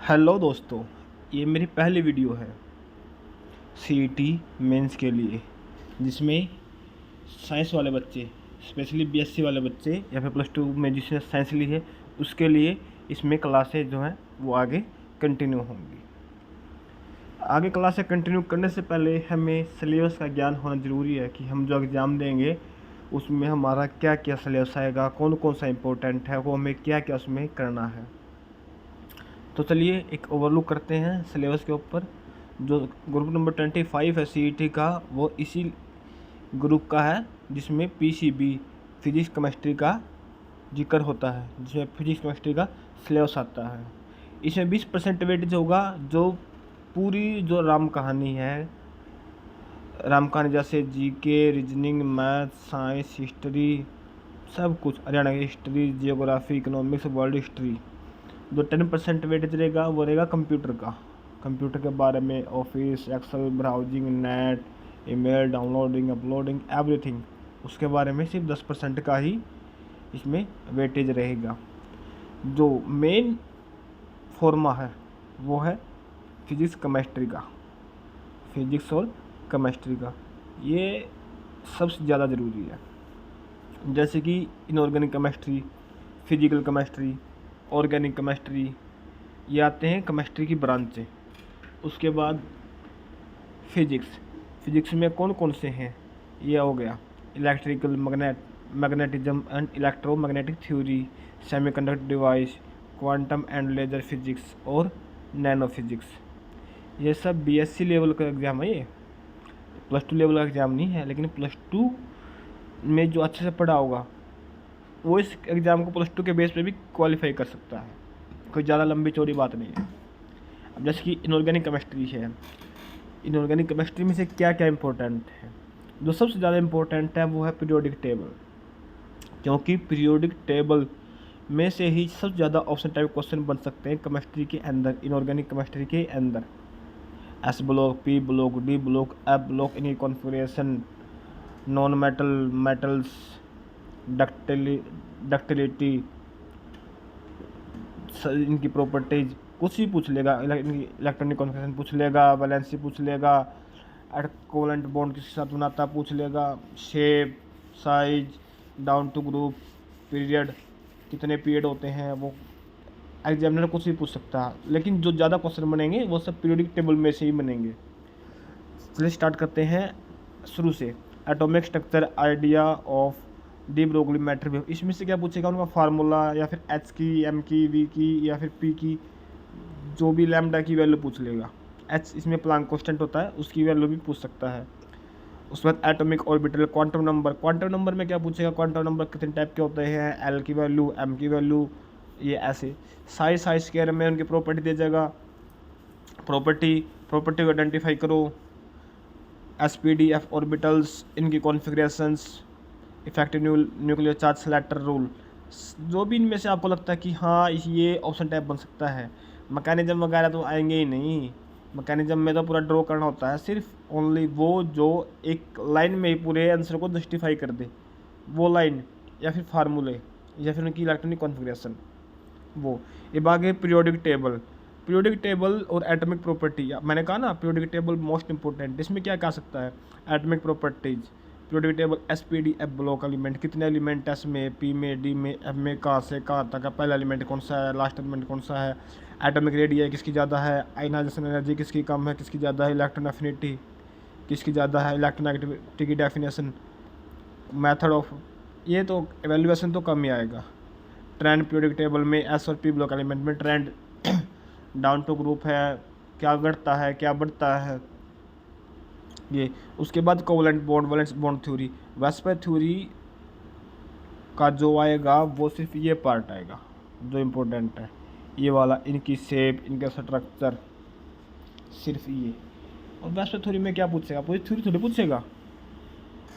Hello दोस्तों, ये मेरी पहली वीडियो है सीईटी मेंस के लिए, जिसमें साइंस वाले बच्चे, स्पेशली बीएससी वाले बच्चे या फिर +2 में जिसने साइंस ली है उसके लिए इसमें क्लासेज जो हैं वो आगे कंटिन्यू होंगी। आगे क्लासें कंटिन्यू करने से पहले हमें सिलेबस का ज्ञान होना ज़रूरी है कि हम जो एग्ज़ाम देंगे उसमें हमारा क्या क्या सिलेबस आएगा, कौन कौन सा इम्पोर्टेंट है, वो हमें क्या क्या उसमें करना है। तो चलिए एक ओवरलुक करते हैं सिलेबस के ऊपर। जो ग्रुप नंबर 25 है सीईटी का, वो इसी ग्रुप का है जिसमें पीसीबी फिजिक्स केमिस्ट्री का जिक्र होता है, जिसमें फिजिक्स केमिस्ट्री का सिलेबस आता है। इसमें 20% वेटेज होगा, जो पूरी जो राम कहानी है, राम कहानी जैसे GK, reasoning, math, science, history, सब कुछ, हरियाणा की history, geography, economics, world history. जो 10% वेटेज रहेगा वो रहेगा कंप्यूटर का। कंप्यूटर के बारे में office, Excel, browsing, net, email, downloading, uploading, everything, उसके बारे में सिर्फ 10% का ही इसमें वेटेज रहेगा। जो मेन फॉर्मा है वो है फिजिक्स केमिस्ट्री का, फिजिक्स और केमिस्ट्री का। ये सबसे ज़्यादा ज़रूरी है, जैसे कि inorganic chemistry, physical chemistry, organic chemistry, ये आते हैं केमिस्ट्री की ब्रांचें। उसके बाद फिजिक्स में कौन कौन से हैं, ये हो गया electrical, magnetism and electromagnetic theory, semiconductor device, quantum and laser physics और नैनो फिजिक्स। ये सब बीएससी लेवल का एग्ज़ाम है। ये +2 लेवल का एग्ज़ाम नहीं है, लेकिन +2 में जो अच्छे से पढ़ा होगा वो इस एग्ज़ाम को +2 के बेस पे भी क्वालिफाई कर सकता है। कोई ज़्यादा लंबी चौड़ी बात नहीं है। अब जैसे कि इनऑर्गेनिक केमिस्ट्री है, इनऑर्गेनिक केमिस्ट्री में से क्या क्या इंपॉर्टेंट है। जो सबसे ज़्यादा इम्पोर्टेंट है वो है पीरियोडिक टेबल, क्योंकि पीरियोडिक टेबल में से ही सबसे ज़्यादा ऑप्शन टाइप क्वेश्चन बन सकते हैं केमिस्ट्री के अंदर, इनऑर्गेनिक केमिस्ट्री के अंदर। S block, P block, D block, F block, इनकी कॉन्फ़िगरेशन, नॉन मेटल्स, डक्टिलिटी, इनकी प्रॉपर्टीज, कुछ भी पूछ लेगा। इलेक्ट्रॉनिक कॉन्फ़िगरेशन पूछ लेगा, वैलेंसी पूछ लेगा, कोवेलेंट बॉन्ड किसके साथ बनाता पूछ लेगा, shape, size, down to group, period, कितने पीरियड होते हैं, वो एग्जामिनर कुछ भी पूछ सकता है। लेकिन जो ज़्यादा क्वेश्चन बनेंगे वो सब पीरियोडिक टेबल में से ही बनेंगे। चलिए स्टार्ट करते हैं शुरू से। Atomic structure, idea of de Broglie matter. इसमें से क्या पूछेगा, उनका फार्मूला, या फिर एच की, एम की, वी की, या फिर पी की, जो भी लैम्डा की वैल्यू पूछ लेगा। एच इसमें प्लांक कांस्टेंट होता है, उसकी वैल्यू भी पूछ सकता है। उसके बाद atomic orbital, quantum number. Quantum number में क्या पूछेगा, क्वांटम नंबर कितने टाइप के होते हैं, एल की वैल्यू, एम की वैल्यू, ये ऐसे। साइज स्क्वायर में उनकी प्रॉपर्टी दे जाएगा, प्रॉपर्टी को आइडेंटिफाई करो। एसपीडीएफ ऑर्बिटल्स, इनकी configurations, effective nuclear charge selector rule. जो भी इनमें से आपको लगता है कि हाँ ये ऑप्शन टाइप बन सकता है। मैकेनिज्म वगैरह तो आएंगे ही नहीं, मैकेनिज्म में तो पूरा ड्रॉ करना होता है। सिर्फ ओनली वो जो एक लाइन में ही पूरे आंसर को जस्टिफाई कर दे, वो लाइन, या फिर फार्मूले, या फिर उनकी इलेक्ट्रॉनिक कॉन्फ़िगरेशन, वो। ये बात है पीरियोडिक टेबल और एटॉमिक प्रॉपर्टी। मैंने कहा ना पीरियोडिक टेबल मोस्ट इंपॉर्टेंट। इसमें क्या कह सकता है, atomic properties, periodic table, SPDF block element, कितने एलिमेंट एस में, पी में, डी में, एफ में, कहाँ से कहाँ तक है, पहला एलिमेंट कौन सा है, लास्ट एलिमेंट कौन सा है, एटॉमिक रेडियस किसकी ज़्यादा है, आयनाइजेशन एनर्जी किसकी कम है, किसकी ज़्यादा है, इलेक्ट्रॉन एफिनिटी किसकी ज़्यादा है, इलेक्ट्रोनेगेटिविटी की डेफिनेशन, मेथड ऑफ, ये तो एवेल्युएशन तो कम ही आएगा। ट्रेंड, पीरियोडिक टेबल में एस और पी ब्लॉक एलिमेंट में ट्रेंड, डाउन टू ग्रुप है, क्या घटता है क्या बढ़ता है, ये। उसके बाद covalent bond, valence bond theory, VSEPR theory का जो आएगा वो सिर्फ ये पार्ट आएगा जो इम्पोर्टेंट है, ये वाला, इनकी शेप, इनका स्ट्रक्चर, सिर्फ ये। और वेस्पर थ्योरी में क्या पूछेगा, पूरी थ्योरी थोड़ी पूछेगा,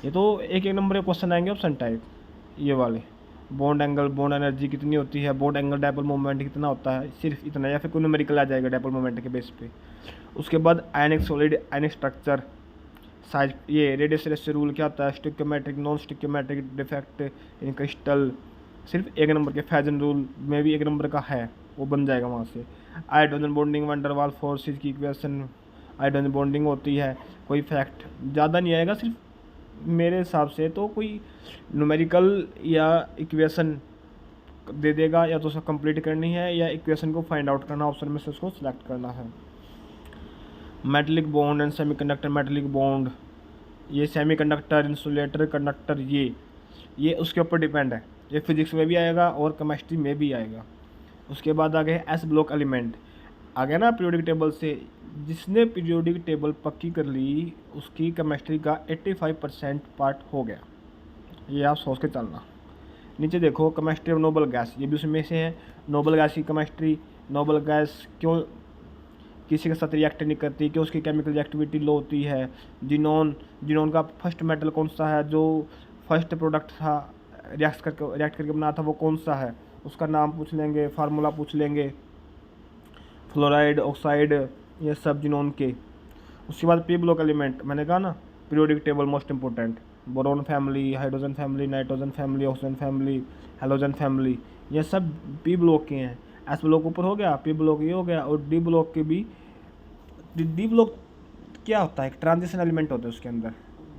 ये तो एक नंबर के क्वेश्चन आएंगे ऑप्शन टाइप, ये वाले। बॉन्ड एंगल, बॉन्ड एनर्जी कितनी होती है, बॉन्ड एंगल, डायपोल मोमेंट कितना होता है, सिर्फ इतना, या फिर कोई न्यूमेरिकल आ जाएगा डायपोल मोमेंट के बेस पे। उसके बाद आयनिक सॉलिड, आयनिक स्ट्रक्चर, साइज, ये रेडियस रेशियो रूल क्या होता है, स्टिक्योमेट्रिक, नॉन स्टिक्योमेट्रिक, डिफेक्ट इन क्रिस्टल, सिर्फ एक नंबर के। फैजन रूल में भी एक नंबर का है, वो बन जाएगा वहाँ से। Hydrogen bonding van der Waals forces की इक्वेशन, हाइड्रोजन बॉन्डिंग होती है, कोई फैक्ट ज़्यादा नहीं आएगा, सिर्फ मेरे हिसाब से तो कोई न्यूमेरिकल या इक्वेशन दे देगा, या तो उसको कंप्लीट करनी है या इक्वेशन को फाइंड आउट करना, ऑप्शन में से उसको सिलेक्ट करना है। Metallic bond and semiconductor, metallic bond ये सेमीकंडक्टर, इंसुलेटर, कंडक्टर, ये उसके ऊपर डिपेंड है, ये फिजिक्स में भी आएगा और केमिस्ट्री में भी आएगा। उसके बाद आ गए एस ब्लॉक एलिमेंट, आ गया ना पीरियोडिक टेबल से। जिसने पीरियोडिक टेबल पक्की कर ली उसकी केमिस्ट्री का 85% पार्ट हो गया, ये आप सोच के चलना। नीचे देखो केमिस्ट्री ऑफ नोबल गैस, ये भी उसमें से है। नोबल गैस की केमिस्ट्री, नोबल गैस क्यों किसी के साथ रिएक्ट नहीं करती, क्यों उसकी केमिकल रिएक्टिविटी लो होती है। जिनोन का फर्स्ट मेटल कौन सा है, जो फर्स्ट प्रोडक्ट था रिएक्ट करके बना था, वो कौन सा है, उसका नाम पूछ लेंगे, फार्मूला पूछ लेंगे, फ्लोराइड, ऑक्साइड, ये सब जिनोन के। उसके बाद पी ब्लॉक एलिमेंट, मैंने कहा ना periodic table most important, boron family, hydrogen family, nitrogen family, oxygen family, halogen family, ये सब पी ब्लॉक के हैं। एस ब्लॉक ऊपर हो गया, पी ब्लॉक ये हो गया, और डी ब्लॉक के भी। डी ब्लॉक क्या होता है, एक ट्रांजिशन एलिमेंट होता है उसके अंदर,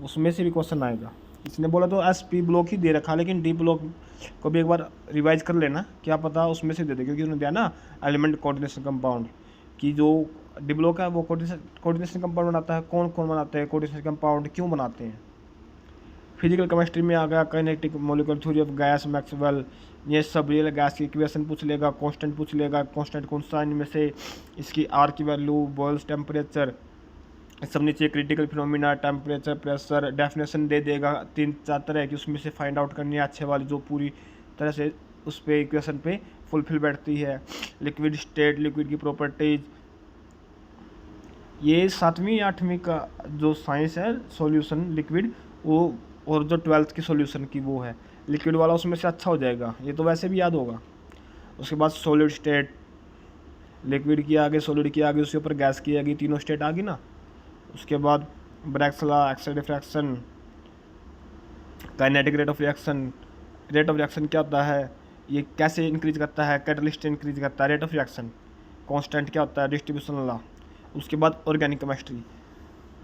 उसमें से भी क्वेश्चन आएगा। इसने बोला तो एस पी ब्लॉक ही दे रखा, लेकिन डी ब्लॉक को भी एक बार रिवाइज कर लेना, क्या पता उसमें से दे दे, क्योंकि उन्होंने दिया ना एलिमेंट कोऑर्डिनेशन कंपाउंड कि जो डी ब्लॉक है वो कोऑर्डिनेशन कंपाउंड बनाता है। कौन कौन बनाते हैं कोऑर्डिनेशन कंपाउंड, क्यों बनाते हैं। फिजिकल केमिस्ट्री में आ गया kinetic, molecular theory of gas, Maxwell, ये सब रियल गैस की इक्वेशन पूछ लेगा, कांस्टेंट पूछ लेगा, कांस्टेंट कौन सा इनमें से, इसकी आर की वैल्यू, बॉयल्स टेम्परेचर, सब नीचे critical phenomena, temperature, pressure, definition दे देगा 3-4 तरह की, उसमें से फाइंड आउट करनी है अच्छे वाली जो पूरी तरह से उस पर इक्वेशन पे फुलफिल बैठती है। लिक्विड स्टेट, लिक्विड की प्रॉपर्टीज, ये 7वीं 8वीं का जो साइंस है सॉल्यूशन लिक्विड, वो और जो 12th की सॉल्यूशन की वो है लिक्विड वाला, उसमें से अच्छा हो जाएगा, ये तो वैसे भी याद होगा। उसके बाद सॉलिड स्टेट, लिक्विड की आगे, सॉलिड की आगे, उसके ऊपर गैस की आगे, तीनों स्टेट आ गई ना। उसके बाद Bragg's law, X-ray diffraction, kinetic rate of reaction. Rate of reaction क्या होता है, ये कैसे इंक्रीज करता है, कैटलिस्ट इंक्रीज करता है, रेट ऑफ रिएक्शन। कांस्टेंट क्या होता है, डिस्ट्रीब्यूशन लॉ। उसके बाद ऑर्गेनिक केमिस्ट्री,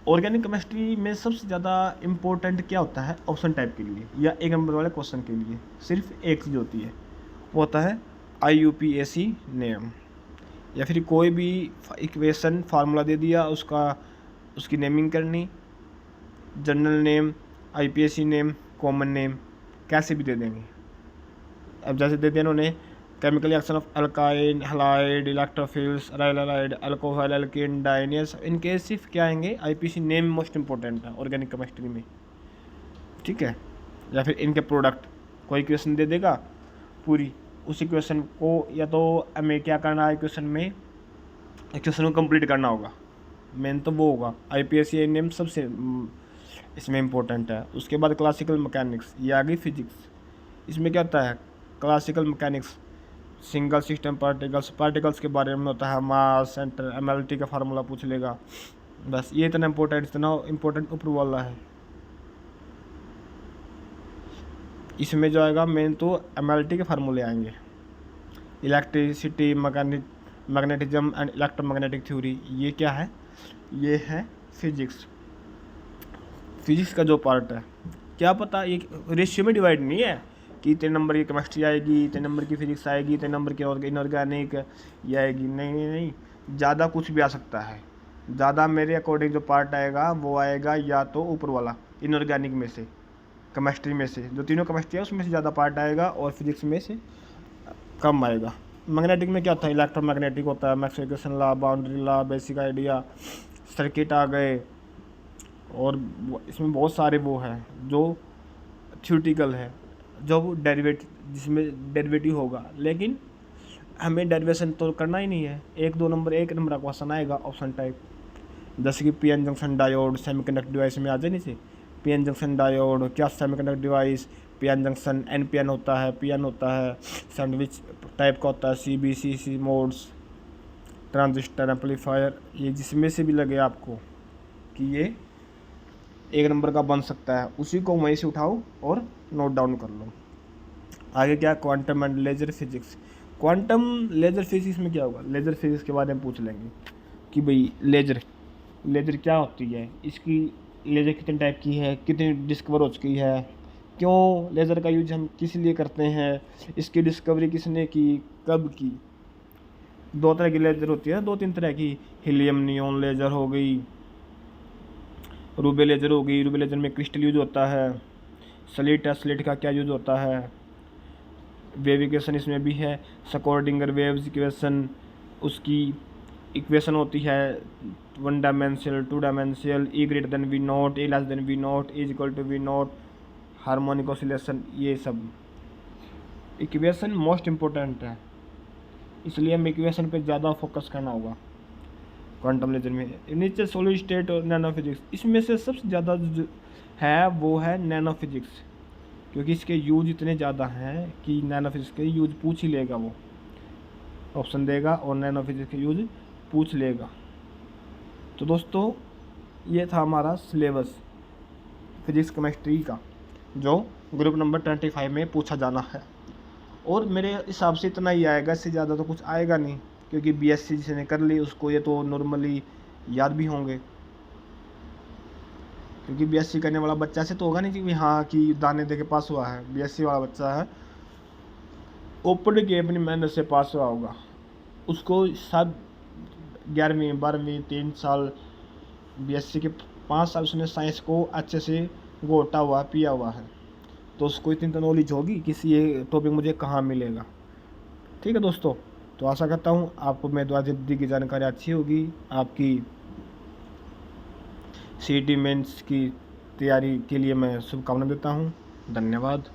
ऑर्गेनिक केमिस्ट्री में सबसे ज़्यादा इम्पोर्टेंट क्या होता है ऑप्शन टाइप के लिए या एक नंबर वाले क्वेश्चन के लिए, सिर्फ एक चीज़ होती है, वो होता है IUPAC नेम, या फिर कोई भी इक्वेशन फार्मूला दे दिया उसकी नेमिंग करनी, general name, IPAC name, common name, कैसे भी दे देंगे। अब जैसे दे दिया उन्होंने chemical reaction of alkyne, halide, electrophiles, राइलाइड, अल्कोहल, एल्कीन, डाइन, ये इनके सिर्फ क्या आएंगे, IPAC नेम मोस्ट इंपॉर्टेंट है ऑर्गेनिक केमिस्ट्री में, ठीक है। या फिर इनके प्रोडक्ट, कोई इक्वेशन दे देगा पूरी, उस इक्वेशन को या तो हमें क्या करना है, इक्वेशन को कंप्लीट करना होगा, मेन तो वो होगा। IPAC नेम सबसे इसमें इम्पोर्टेंट है। उसके बाद क्लासिकल मैकेनिक्स, ये आ गई फिजिक्स। इसमें क्या होता है, classical mechanics, single system particles के बारे में होता है, मास सेंटर, MLT का फार्मूला पूछ लेगा, बस ये इतना इम्पोर्टेंट ऊपर वाला है। इसमें जो आएगा मेन तो MLT के फार्मूले आएंगे, electricity, magnetism and electromagnetic theory, ये क्या है, ये है फिजिक्स का जो पार्ट है। क्या पता ये रेशियो में डिवाइड नहीं है कि इतने नंबर की केमिस्ट्री आएगी, इतने नंबर की फिजिक्स आएगी, इतने नंबर की इनऑर्गेनिक ये आएगी, नहीं, ज़्यादा कुछ भी आ सकता है। ज़्यादा मेरे अकॉर्डिंग जो पार्ट आएगा वो आएगा या तो ऊपर वाला इनऑर्गेनिक में से, केमिस्ट्री में से, जो तीनों केमिस्ट्री है उसमें से ज़्यादा पार्ट आएगा, और फिजिक्स में से कम आएगा। मैग्नेटिक में क्या होता है, इलेक्ट्रोमैग्नेटिक होता है, Maxwell equation law, boundary law, basic idea, circuit आ गए, और इसमें बहुत सारे वो हैं जो थ्योरेटिकल है, जो जिसमें डेरिवेटिव होगा, लेकिन हमें डेरिवेशन तो करना ही नहीं है। एक नंबर का क्वेश्चन आएगा ऑप्शन टाइप, जैसे कि PN junction diode semiconductor device में आ जाए नीचे, PN जंक्शन डायोड क्या semiconductor device, PN junction NPN होता है, PN होता है, सैंडविच टाइप का होता है, CBCC मोड्स, ट्रांजिस्टर, एम्पलीफायर, ये जिसमें से भी लगे आपको कि ये एक नंबर का बन सकता है, उसी को वहीं से उठाओ और नोट डाउन कर लो। आगे क्या, quantum and laser physics, quantum laser physics में क्या होगा, लेज़र फिजिक्स के बारे में पूछ लेंगे कि भाई लेज़र क्या होती है, इसकी लेज़र कितने टाइप की है, कितनी डिस्कवर हो चुकी है, क्यों लेज़र का यूज हम किस लिए करते हैं, इसकी डिस्कवरी किसने की, कब की। 2 तरह की लेज़र होती है, 2-3 तरह की, हीलियम नियॉन लेज़र हो गई, रूबे लेज़र हो गई। रूबे लेज़र में क्रिस्टल यूज होता है। स्लिट है, स्लिट का क्या यूज होता है। वेव इक्वेशन इसमें भी है, स्क्रॉडिंगर वेव्स इक्वेशन, उसकी इक्वेशन होती है 1 dimensional, 2 dimensional, E greater than V naught, E less than V naught, E equal to V naught, harmonic oscillation, ये सब इक्वेशन मोस्ट इम्पोर्टेंट है, इसलिए हमें इक्वेशन पे ज़्यादा फोकस करना होगा क्वांटम लेज़र में। नीचे सॉलिड स्टेट और नैनो फिजिक्स, इसमें से सबसे ज़्यादा जो है वो है नैनो फिजिक्स, क्योंकि इसके यूज इतने ज़्यादा हैं कि नैनो फिजिक्स के यूज पूछ ही लेगा, वो ऑप्शन देगा और नैनो फिजिक्स के यूज पूछ लेगा। तो दोस्तों ये था हमारा सिलेबस फिजिक्स केमिस्ट्री का, जो ग्रुप नंबर 25 में पूछा जाना है, और मेरे हिसाब से इतना ही आएगा, इससे ज़्यादा तो कुछ आएगा नहीं, क्योंकि बीएससी जिसने कर ली उसको ये तो नॉर्मली याद भी होंगे, क्योंकि बीएससी करने वाला बच्चा से तो होगा नहीं कि हाँ कि दाने दे के पास हुआ है। बीएससी वाला बच्चा है ओपन की अपनी मेहनत से पास हुआ होगा, उसको सब 11वीं 12वीं 3 साल बीएससी के 5 साल उसने साइंस को अच्छे से घोटा हुआ पिया हुआ है, तो उसको इतनी तो नॉलेज होगी किसी ये टॉपिक मुझे कहाँ मिलेगा। ठीक है दोस्तों, तो आशा करता हूँ आपको मेरे द्वारा दी की जानकारी अच्छी होगी, आपकी सीईटी मेंस की तैयारी के लिए मैं शुभकामना देता हूँ। धन्यवाद।